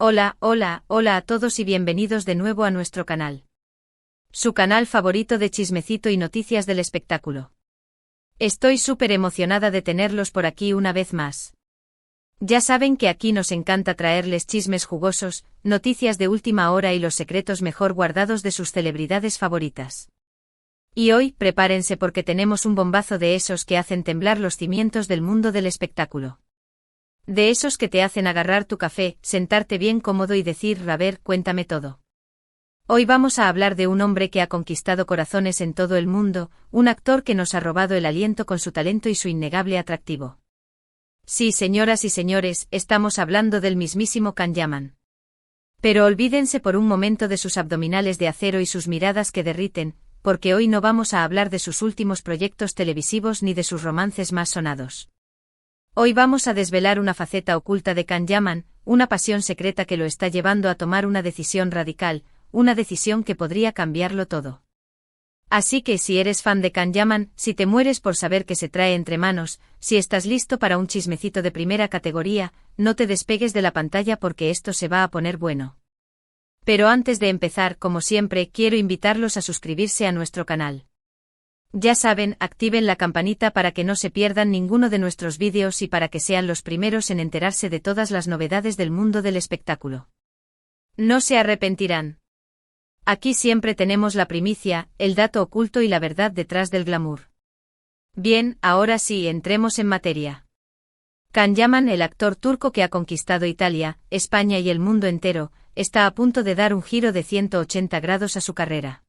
Hola a todos y bienvenidos de nuevo a nuestro canal. Su canal favorito de chismecito y noticias del espectáculo. Estoy súper emocionada de tenerlos por aquí una vez más. Ya saben que aquí nos encanta traerles chismes jugosos, noticias de última hora y los secretos mejor guardados de sus celebridades favoritas. Y hoy, prepárense porque tenemos un bombazo de esos que hacen temblar los cimientos del mundo del espectáculo. De esos que te hacen agarrar tu café, sentarte bien cómodo y decir, a ver, cuéntame todo. Hoy vamos a hablar de un hombre que ha conquistado corazones en todo el mundo, un actor que nos ha robado el aliento con su talento y su innegable atractivo. Sí, señoras y señores, estamos hablando del mismísimo Can Yaman. Pero olvídense por un momento de sus abdominales de acero y sus miradas que derriten, porque hoy no vamos a hablar de sus últimos proyectos televisivos ni de sus romances más sonados. Hoy vamos a desvelar una faceta oculta de Can Yaman, una pasión secreta que lo está llevando a tomar una decisión radical, una decisión que podría cambiarlo todo. Así que si eres fan de Can Yaman, si te mueres por saber qué se trae entre manos, si estás listo para un chismecito de primera categoría, no te despegues de la pantalla porque esto se va a poner bueno. Pero antes de empezar, como siempre, quiero invitarlos a suscribirse a nuestro canal. Ya saben, activen la campanita para que no se pierdan ninguno de nuestros vídeos y para que sean los primeros en enterarse de todas las novedades del mundo del espectáculo. No se arrepentirán. Aquí siempre tenemos la primicia, el dato oculto y la verdad detrás del glamour. Bien, ahora sí, entremos en materia. Can Yaman, el actor turco que ha conquistado Italia, España y el mundo entero, está a punto de dar un giro de 180 grados a su carrera.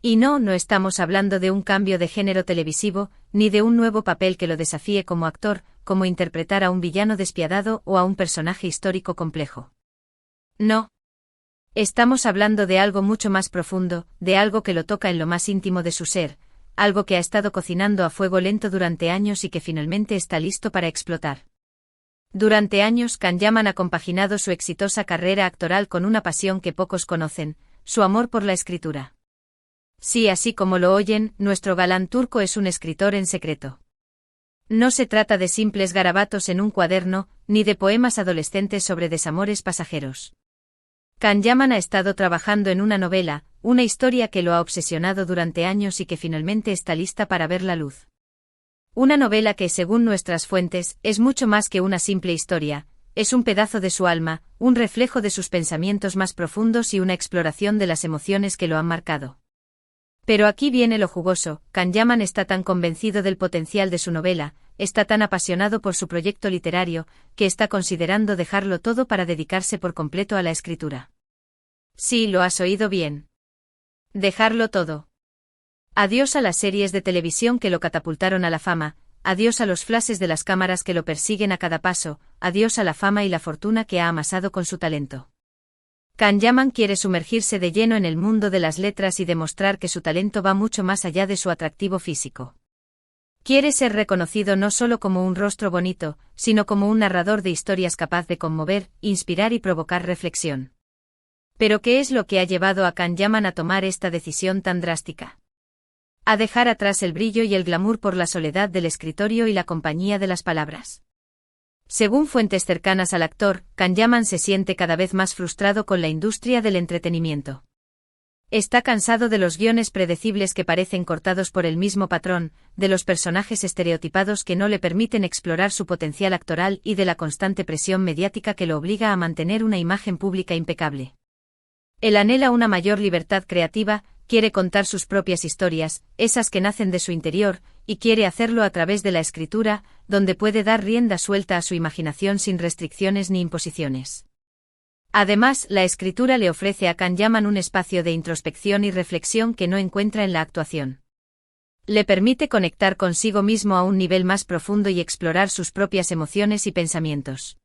Y no estamos hablando de un cambio de género televisivo, ni de un nuevo papel que lo desafíe como actor, como interpretar a un villano despiadado o a un personaje histórico complejo. No. Estamos hablando de algo mucho más profundo, de algo que lo toca en lo más íntimo de su ser, algo que ha estado cocinando a fuego lento durante años y que finalmente está listo para explotar. Durante años, Can Yaman ha compaginado su exitosa carrera actoral con una pasión que pocos conocen, su amor por la escritura. Sí, así como lo oyen, nuestro galán turco es un escritor en secreto. No se trata de simples garabatos en un cuaderno, ni de poemas adolescentes sobre desamores pasajeros. Can Yaman ha estado trabajando en una novela, una historia que lo ha obsesionado durante años y que finalmente está lista para ver la luz. Una novela que, según nuestras fuentes, es mucho más que una simple historia, es un pedazo de su alma, un reflejo de sus pensamientos más profundos y una exploración de las emociones que lo han marcado. Pero aquí viene lo jugoso, Can Yaman está tan convencido del potencial de su novela, está tan apasionado por su proyecto literario, que está considerando dejarlo todo para dedicarse por completo a la escritura. Sí, lo has oído bien. Dejarlo todo. Adiós a las series de televisión que lo catapultaron a la fama, adiós a los flashes de las cámaras que lo persiguen a cada paso, adiós a la fama y la fortuna que ha amasado con su talento. Can Yaman quiere sumergirse de lleno en el mundo de las letras y demostrar que su talento va mucho más allá de su atractivo físico. Quiere ser reconocido no solo como un rostro bonito, sino como un narrador de historias capaz de conmover, inspirar y provocar reflexión. Pero ¿qué es lo que ha llevado a Can Yaman a tomar esta decisión tan drástica? A dejar atrás el brillo y el glamour por la soledad del escritorio y la compañía de las palabras. Según fuentes cercanas al actor, Can Yaman se siente cada vez más frustrado con la industria del entretenimiento. Está cansado de los guiones predecibles que parecen cortados por el mismo patrón, de los personajes estereotipados que no le permiten explorar su potencial actoral y de la constante presión mediática que lo obliga a mantener una imagen pública impecable. Él anhela una mayor libertad creativa, quiere contar sus propias historias, esas que nacen de su interior, y quiere hacerlo a través de la escritura, donde puede dar rienda suelta a su imaginación sin restricciones ni imposiciones. Además, la escritura le ofrece a Can Yaman un espacio de introspección y reflexión que no encuentra en la actuación. Le permite conectar consigo mismo a un nivel más profundo y explorar sus propias emociones y pensamientos.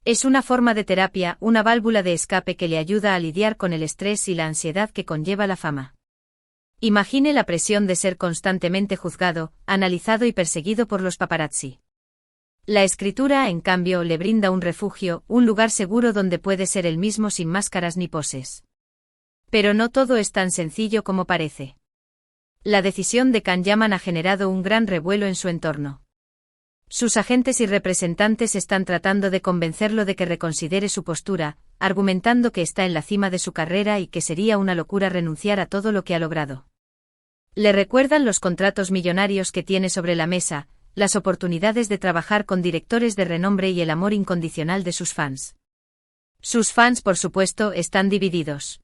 Es una forma de terapia, una válvula de escape que le ayuda a lidiar con el estrés y la ansiedad que conlleva la fama. Imagine la presión de ser constantemente juzgado, analizado y perseguido por los paparazzi. La escritura, en cambio, le brinda un refugio, un lugar seguro donde puede ser él mismo sin máscaras ni poses. Pero no todo es tan sencillo como parece. La decisión de Can Yaman ha generado un gran revuelo en su entorno. Sus agentes y representantes están tratando de convencerlo de que reconsidere su postura, argumentando que está en la cima de su carrera y que sería una locura renunciar a todo lo que ha logrado. Le recuerdan los contratos millonarios que tiene sobre la mesa, las oportunidades de trabajar con directores de renombre y el amor incondicional de sus fans. Sus fans, por supuesto, están divididos.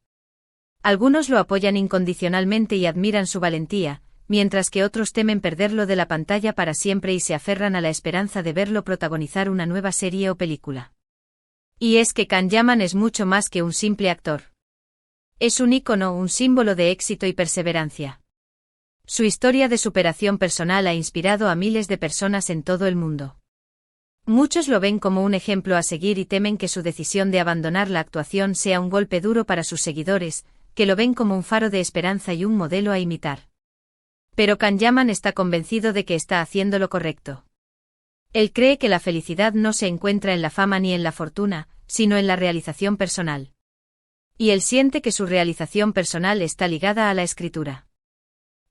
Algunos lo apoyan incondicionalmente y admiran su valentía, mientras que otros temen perderlo de la pantalla para siempre y se aferran a la esperanza de verlo protagonizar una nueva serie o película. Y es que Can Yaman es mucho más que un simple actor. Es un ícono, un símbolo de éxito y perseverancia. Su historia de superación personal ha inspirado a miles de personas en todo el mundo. Muchos lo ven como un ejemplo a seguir y temen que su decisión de abandonar la actuación sea un golpe duro para sus seguidores, que lo ven como un faro de esperanza y un modelo a imitar. Pero Can Yaman está convencido de que está haciendo lo correcto. Él cree que la felicidad no se encuentra en la fama ni en la fortuna, sino en la realización personal. Y él siente que su realización personal está ligada a la escritura.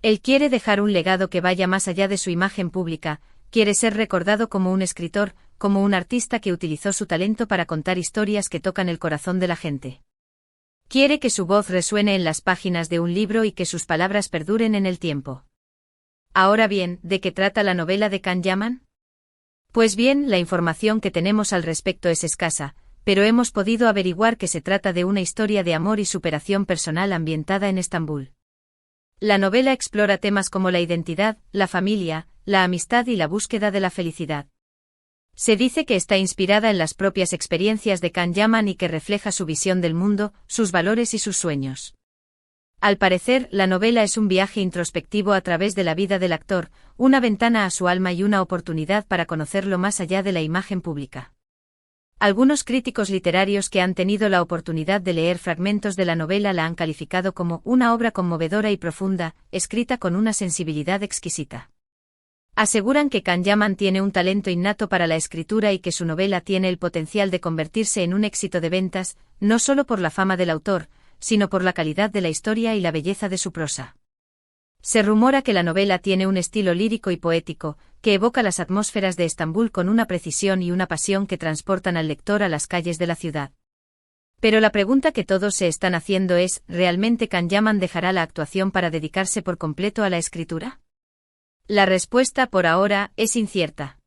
Él quiere dejar un legado que vaya más allá de su imagen pública, quiere ser recordado como un escritor, como un artista que utilizó su talento para contar historias que tocan el corazón de la gente. Quiere que su voz resuene en las páginas de un libro y que sus palabras perduren en el tiempo. Ahora bien, ¿de qué trata la novela de Can Yaman? Pues bien, la información que tenemos al respecto es escasa, pero hemos podido averiguar que se trata de una historia de amor y superación personal ambientada en Estambul. La novela explora temas como la identidad, la familia, la amistad y la búsqueda de la felicidad. Se dice que está inspirada en las propias experiencias de Can Yaman y que refleja su visión del mundo, sus valores y sus sueños. Al parecer, la novela es un viaje introspectivo a través de la vida del actor, una ventana a su alma y una oportunidad para conocerlo más allá de la imagen pública. Algunos críticos literarios que han tenido la oportunidad de leer fragmentos de la novela la han calificado como una obra conmovedora y profunda, escrita con una sensibilidad exquisita. Aseguran que Can Yaman tiene un talento innato para la escritura y que su novela tiene el potencial de convertirse en un éxito de ventas, no solo por la fama del autor, sino por la calidad de la historia y la belleza de su prosa. Se rumora que la novela tiene un estilo lírico y poético, que evoca las atmósferas de Estambul con una precisión y una pasión que transportan al lector a las calles de la ciudad. Pero la pregunta que todos se están haciendo es, ¿realmente Can Yaman dejará la actuación para dedicarse por completo a la escritura? La respuesta por ahora es incierta.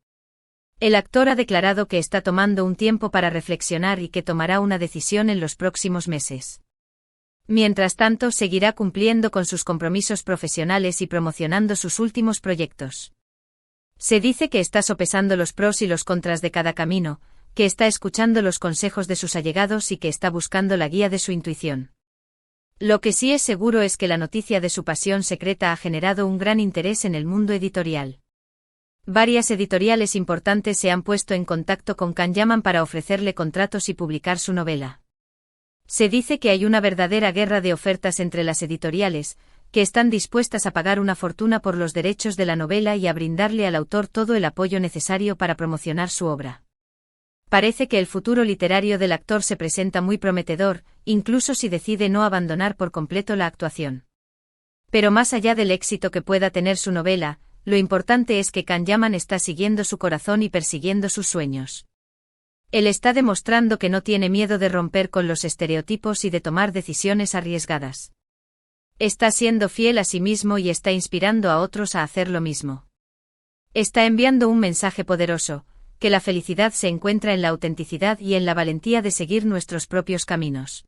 El actor ha declarado que está tomando un tiempo para reflexionar y que tomará una decisión en los próximos meses. Mientras tanto, seguirá cumpliendo con sus compromisos profesionales y promocionando sus últimos proyectos. Se dice que está sopesando los pros y los contras de cada camino, que está escuchando los consejos de sus allegados y que está buscando la guía de su intuición. Lo que sí es seguro es que la noticia de su pasión secreta ha generado un gran interés en el mundo editorial. Varias editoriales importantes se han puesto en contacto con Can Yaman para ofrecerle contratos y publicar su novela. Se dice que hay una verdadera guerra de ofertas entre las editoriales, que están dispuestas a pagar una fortuna por los derechos de la novela y a brindarle al autor todo el apoyo necesario para promocionar su obra. Parece que el futuro literario del actor se presenta muy prometedor, incluso si decide no abandonar por completo la actuación. Pero más allá del éxito que pueda tener su novela, lo importante es que Can Yaman está siguiendo su corazón y persiguiendo sus sueños. Él está demostrando que no tiene miedo de romper con los estereotipos y de tomar decisiones arriesgadas. Está siendo fiel a sí mismo y está inspirando a otros a hacer lo mismo. Está enviando un mensaje poderoso, que la felicidad se encuentra en la autenticidad y en la valentía de seguir nuestros propios caminos.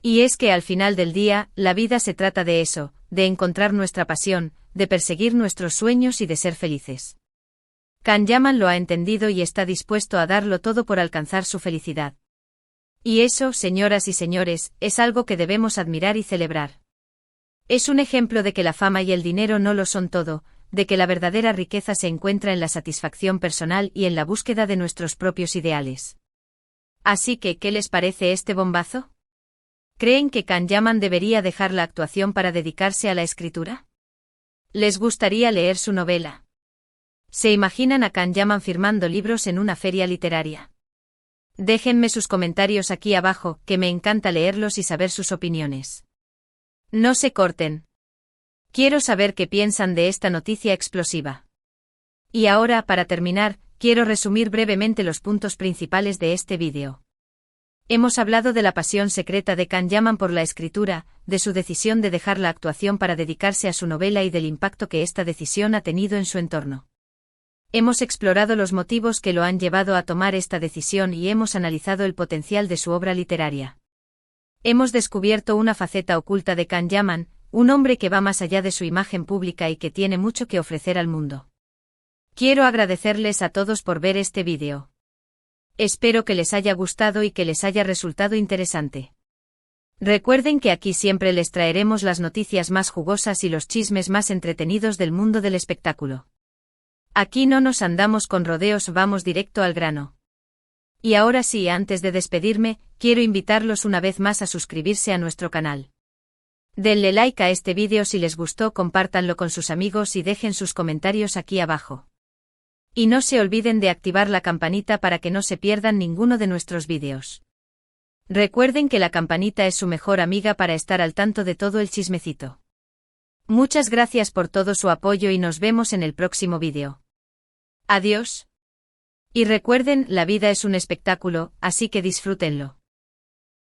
Y es que al final del día, la vida se trata de eso, de encontrar nuestra pasión, de perseguir nuestros sueños y de ser felices. Can Yaman lo ha entendido y está dispuesto a darlo todo por alcanzar su felicidad. Y eso, señoras y señores, es algo que debemos admirar y celebrar. Es un ejemplo de que la fama y el dinero no lo son todo, de que la verdadera riqueza se encuentra en la satisfacción personal y en la búsqueda de nuestros propios ideales. Así que, ¿qué les parece este bombazo? ¿Creen que Can Yaman debería dejar la actuación para dedicarse a la escritura? ¿Les gustaría leer su novela? ¿Se imaginan a Can Yaman firmando libros en una feria literaria? Déjenme sus comentarios aquí abajo, que me encanta leerlos y saber sus opiniones. No se corten. Quiero saber qué piensan de esta noticia explosiva. Y ahora, para terminar, quiero resumir brevemente los puntos principales de este vídeo. Hemos hablado de la pasión secreta de Can Yaman por la escritura, de su decisión de dejar la actuación para dedicarse a su novela y del impacto que esta decisión ha tenido en su entorno. Hemos explorado los motivos que lo han llevado a tomar esta decisión y hemos analizado el potencial de su obra literaria. Hemos descubierto una faceta oculta de Can Yaman, un hombre que va más allá de su imagen pública y que tiene mucho que ofrecer al mundo. Quiero agradecerles a todos por ver este vídeo. Espero que les haya gustado y que les haya resultado interesante. Recuerden que aquí siempre les traeremos las noticias más jugosas y los chismes más entretenidos del mundo del espectáculo. Aquí no nos andamos con rodeos, vamos directo al grano. Y ahora sí, antes de despedirme, quiero invitarlos una vez más a suscribirse a nuestro canal. Denle like a este vídeo si les gustó, compártanlo con sus amigos y dejen sus comentarios aquí abajo. Y no se olviden de activar la campanita para que no se pierdan ninguno de nuestros vídeos. Recuerden que la campanita es su mejor amiga para estar al tanto de todo el chismecito. Muchas gracias por todo su apoyo y nos vemos en el próximo vídeo. Adiós. Y recuerden, la vida es un espectáculo, así que disfrútenlo.